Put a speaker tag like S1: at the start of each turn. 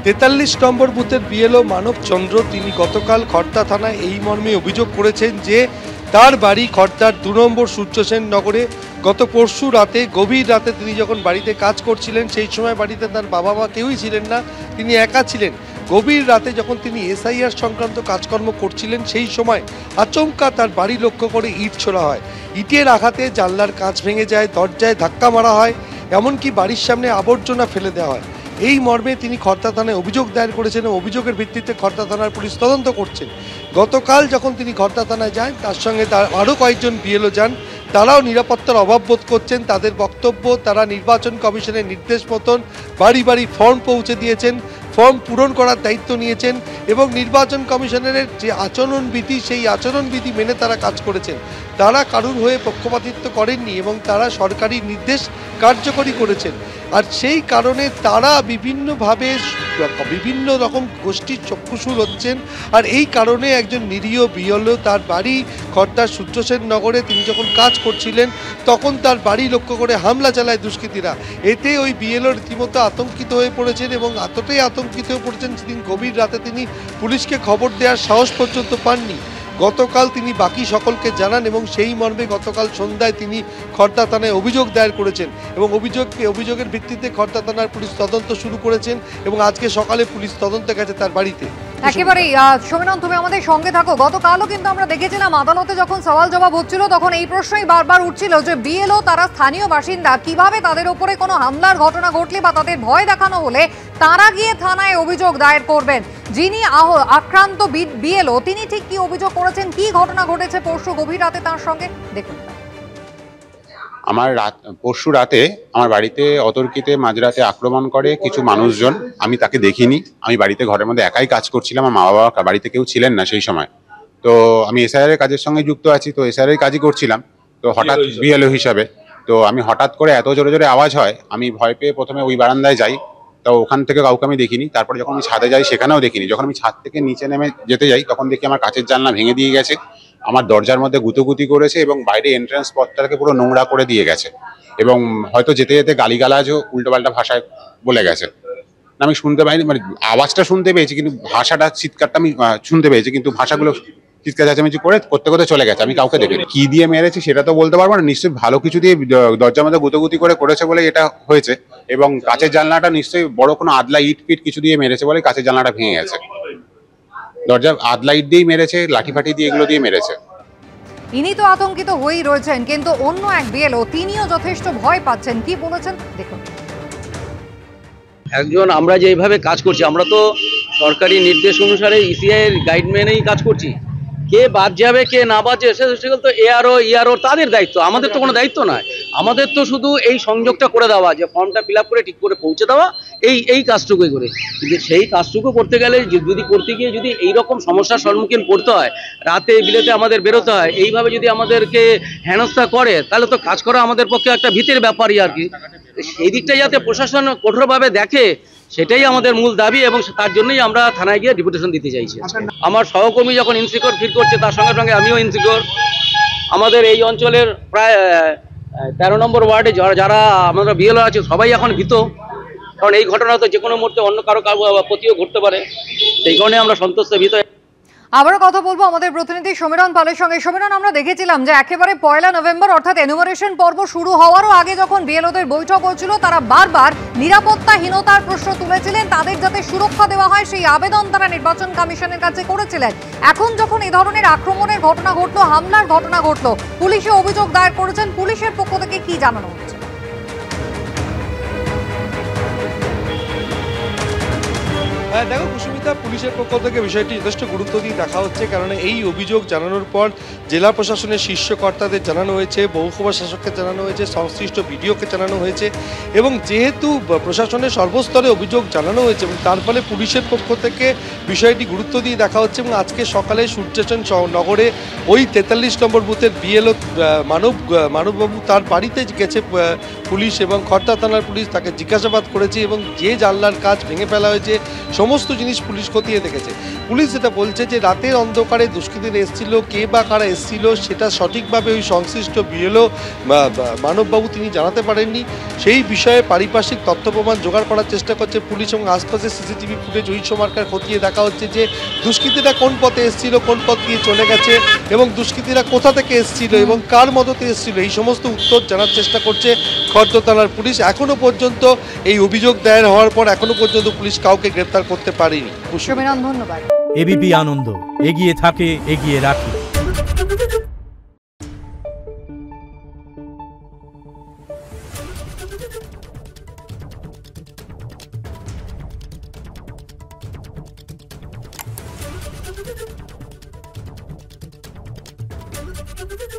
S1: 43 নম্বর বুথের বিএলও মানব চন্দ্র তিনি গতকাল খড়দা থানায় এই মর্মে অভিযোগ করেছেন যে তার বাড়ি খড়দার 2 নম্বর সূর্যসেন নগরে গত পরশু রাতে গভীর রাতে তিনি যখন বাড়িতে কাজ করছিলেন সেই সময় বাড়িতে তার বাবা মা কেউই ছিলেন না, তিনি একা ছিলেন। গভীর রাতে যখন তিনি এসআইআর সংক্রান্ত কাজকর্ম করছিলেন সেই সময় আচমকা তার বাড়ি লক্ষ্য করে ইট ছোড়া হয়। ইটের আঘাতে জানলার কাঁচ ভেঙে যায়, দরজায় ধাক্কা মারা হয়, এমনকি বাড়ির সামনে আবর্জনা ফেলে দেওয়া হয়। এই মর্মে তিনি খড়দা থানায় অভিযোগ দায়ের করেছেন এবং অভিযোগের ভিত্তিতে খড়দা থানার পুলিশ তদন্ত করছেন। গতকাল যখন তিনি খড়দা থানায় যান তার সঙ্গে তার আরও কয়েকজন বিএলও যান, তারাও নিরাপত্তার অভাব বোধ করছেন। তাদের বক্তব্য, তারা নির্বাচন কমিশনের নির্দেশ মতন বাড়ি বাড়ি ফর্ম পৌঁছে দিয়েছেন, ফর্ম পূরণ করার দায়িত্ব নিয়েছেন এবং নির্বাচন কমিশনের যে আচরণবিধি সেই আচরণবিধি মেনে তারা কাজ করেছেন। তারা কারুর হয়ে পক্ষপাতিত্ব করেননি এবং তারা সরকারি নির্দেশ কার্যকরী করেছেন। আর সেই কারণে তারা বিভিন্নভাবে বিভিন্ন রকম গোষ্ঠীর চক্ষুশূল হচ্ছেন। আর এই কারণে একজন নিরীহ বিএলও তার বাড়ি খড়দার সূর্যসেন নগরে তিনি যখন কাজ করছিলেন তখন তার বাড়ি লক্ষ্য করে হামলা চালায় দুষ্কৃতীরা। এতে ওই বিএলও রীতিমতো আতঙ্কিত হয়ে পড়েছেন এবং এতটাই আতঙ্কিত হয়ে পড়েছেন তিনি গভীর রাতে তিনি পুলিশকে খবর দেওয়ার সাহস পর্যন্ত পাননি। গতকাল তিনি বাকি সকলকে জানান এবং সেই মর্মে গতকাল সন্ধ্যায় তিনি খড়দা থানায় অভিযোগ দায়ের করেছেন এবং অভিযোগের ভিত্তিতে খড়দা থানার পুলিশ তদন্ত শুরু করেছেন এবং আজকে সকালে পুলিশ তদন্তে গেছে তার বাড়িতে।
S2: একেবারেই সমীরণ, তুমি আমাদের সঙ্গে থাকো। গতকালও কিন্তু আমরা দেখেছিলাম আদালতে যখন সওয়াল জবাব হচ্ছিল তখন এই প্রশ্নই বারবার উঠছিল যে বিএলও তারা স্থানীয় বাসিন্দা, কিভাবে তাদের উপরে কোনো হামলার ঘটনা ঘটলে বা তাদের ভয় দেখানো হলে তারা গিয়ে থানায় অভিযোগ দায়ের করবেন। যিনি আক্রান্ত বিএলও তিনি ঠিক কি অভিযোগ করেছেন, কি ঘটনা ঘটেছে পরশু গভীর রাতে তার সঙ্গে, দেখুন।
S3: পরশু রাতে আমার বাড়িতে অতর্কিতে মাঝরাতে আক্রমণ করে কিছু মানুষজন। আমি তাকে দেখিনি, আমি বাড়িতে ঘরের মধ্যে একাই কাজ করছিলাম, আমার মা বাবা বাড়িতে কেউ ছিলেন না সেই সময়। তো আমি এসআইআর এর কাজের সঙ্গে যুক্ত আছি, তো এসআইআর এর কাজই করছিলাম। তো হঠাৎ বিএলও হিসাবে তো আমি হঠাৎ করে এত জোরে জোরে আওয়াজ হয়, আমি ভয় পেয়ে প্রথমে ওই বারান্দায় যাই, তো ওখান থেকে কাউকে আমি দেখিনি। তারপরে যখন আমি ছাদে যাই সেখানেও দেখিনি। যখন আমি ছাদ থেকে নিচে নেমে যেতে যাই তখন দেখি আমার কাচের জানলা ভেঙে দিয়ে গেছে, আমার দরজার মধ্যে গুতোগুতি করেছে এবং বাইরে এন্ট্রান্স পথটাকে পুরো নোংরা করে দিয়ে গেছে এবং হয়তো যেতে যেতে গালিগালাজও উল্টোপাল্টা ভাষায় বলে গেছে। আমি শুনতে পাইনি, মানে আওয়াজটা শুনতে পেয়েছি কিন্তু ভাষাটা, চিৎকারটা আমি শুনতে পেয়েছি কিন্তু ভাষাগুলো চিৎকার চেঁচামেচি করতে করতে চলে গেছে। আমি কাউকে দেখিনি। কি দিয়ে মেরেছি সেটা তো বলতে পারবো না, নিশ্চয়ই ভালো কিছু দিয়ে দরজার মধ্যে গুতোগুতি করেছে বলে এটা হয়েছে এবং কাচের জানলাটা নিশ্চয়ই বড় কোনো আদলা ইট পিট কিছু দিয়ে মেরেছে বলে কাচের জানলাটা ভেঙে গেছে। দরজা আদলা ইট দিয়েই মেরেছে, লাঠি ফাটি দিয়ে এগুলো দিয়ে মেরেছে।
S2: ইনি তো আতঙ্কিত হয়েই রয়েছেন, কিন্তু অন্য এক বিএলও তিনিও যথেষ্ট ভয় পাচ্ছেন। কি বলেছেন দেখুন।
S4: একজন আমরা যেভাবে কাজ করছি, আমরা তো সরকারি নির্দেশ অনুসারে ইসিআই এর গাইড মেনেই কাজ করছি। কে বাদ যাবে কে না বাদ যাবে সেগুলো তো এআরও তাদের দায়িত্ব, আমাদের তো কোনো দায়িত্ব নয়। আমাদের তো শুধু এই সংযোগটা করে দেওয়া, যে ফর্মটা ফিল আপ করে ঠিক করে পৌঁছে দেওয়া, এই কাজটুকুই করে। কিন্তু সেই কাজটুকু করতে গেলে যদি করতে গিয়ে যদি এইরকম সমস্যার সম্মুখীন পড়তে হয়, রাতে বিলেতে আমাদের বেরোতে হয়, এইভাবে যদি আমাদেরকে হেনস্থা করে তাহলে তো কাজ করা আমাদের পক্ষে একটা ভীতির ব্যাপারই আর কি। সেই দিকটা যাতে প্রশাসন কঠোরভাবে দেখে সেটাই আমাদের মূল দাবি এবং তার জন্যই আমরা থানায় গিয়ে ডেপুটেশন দিতে চাইছি। আমার সহকর্মী যখন ইনসিকিউর ফিল করছে তার সঙ্গে সঙ্গে আমিও ইনসিকিউর। আমাদের এই অঞ্চলের প্রায় 13 নম্বর ওয়ার্ডে যারা আমরা বিএলও আছে সবাই এখন ভীত, কারণ এই ঘটনা তো যে কোনো মুহূর্তে অন্য কারো প্রতিও ঘটতে পারে, সেই কারণে আমরা সন্তুষ্ট ভীত।
S2: আবারও কথা বলবো আমাদের প্রতিনিধি সমীরণ পালের সঙ্গে। সমীরণ, আমরা দেখেছিলাম যে একেবারে 1 নভেম্বর অর্থাৎ এনুমারেশন পর্ব শুরু হওয়ারও আগে যখন বিএলওদের বৈঠক হচ্ছিল তারা বারবার নিরাপত্তাহীনতার প্রশ্ন তুলেছিলেন, তাদের যাতে সুরক্ষা দেওয়া হয় সেই আবেদন তারা নির্বাচন কমিশনের কাছে করেছিলেন। এখন যখন এই ধরনের আক্রমণের ঘটনা ঘটলো, হামলার ঘটনা ঘটলো, পুলিশে অভিযোগ দায়ের করেছেন, পুলিশের পক্ষ থেকে কি জানানো হচ্ছে?
S1: দেখো কুসুমিতা, পুলিশের পক্ষ থেকে বিষয়টি যথেষ্ট গুরুত্ব দিয়ে দেখা হচ্ছে, কারণ এই অভিযোগ জানানোর পর জেলা প্রশাসনের শীর্ষ কর্তাদের জানানো হয়েছে, মহকুমা শাসককে জানানো হয়েছে, সংশ্লিষ্ট বিডিওকে জানানো হয়েছে এবং যেহেতু প্রশাসনের সর্বস্তরে অভিযোগ জানানো হয়েছে এবং তার ফলে পুলিশের পক্ষ থেকে বিষয়টি গুরুত্ব দিয়ে দেখা হচ্ছে এবং আজকে সকালে সূর্যসেন নগরে ওই 43 নম্বর বুথের বিএলও মানববাবু তার বাড়িতে গেছে পুলিশ এবং খড়দা থানার পুলিশ, তাকে জিজ্ঞাসাবাদ করেছে এবং যে জানলার কাজ ভেঙে ফেলা হয়েছে সমস্ত জিনিস পুলিশ খতিয়ে দেখেছে। পুলিশ যেটা বলছে যে রাতের অন্ধকারে দুষ্কৃতীরা এসেছিল, কে বা কারা এসেছিল সেটা সঠিকভাবে ওই সংশ্লিষ্ট বিএলও মানববাবু তিনি জানাতে পারেননি। সেই বিষয়ে পারিপার্শ্বিক তথ্য প্রমাণ জোগাড় করার চেষ্টা করছে পুলিশ এবং আশপাশের সিসিটিভি ফুটেজ ওই সময়কার খতিয়ে দেখা হচ্ছে যে দুষ্কৃতীরা কোন পথে এসেছিল, কোন পথ দিয়ে চলে গেছে এবং দুষ্কৃতীরা কোথা থেকে এসেছিল এবং কার মদতে এসেছিল, এই সমস্ত উত্তর জানার চেষ্টা করছে খড়দহ থানার পুলিশ। এখনো পর্যন্ত এই অভিযোগ দায়ের হওয়ার পর এখনো পর্যন্ত পুলিশ কাউকে গ্রেপ্তার করতে পারেনি।
S2: সমীরণ, ধন্যবাদ।
S5: এবিপি আনন্দ, এগিয়ে থাকে, এগিয়ে রাখে।
S6: Thank you.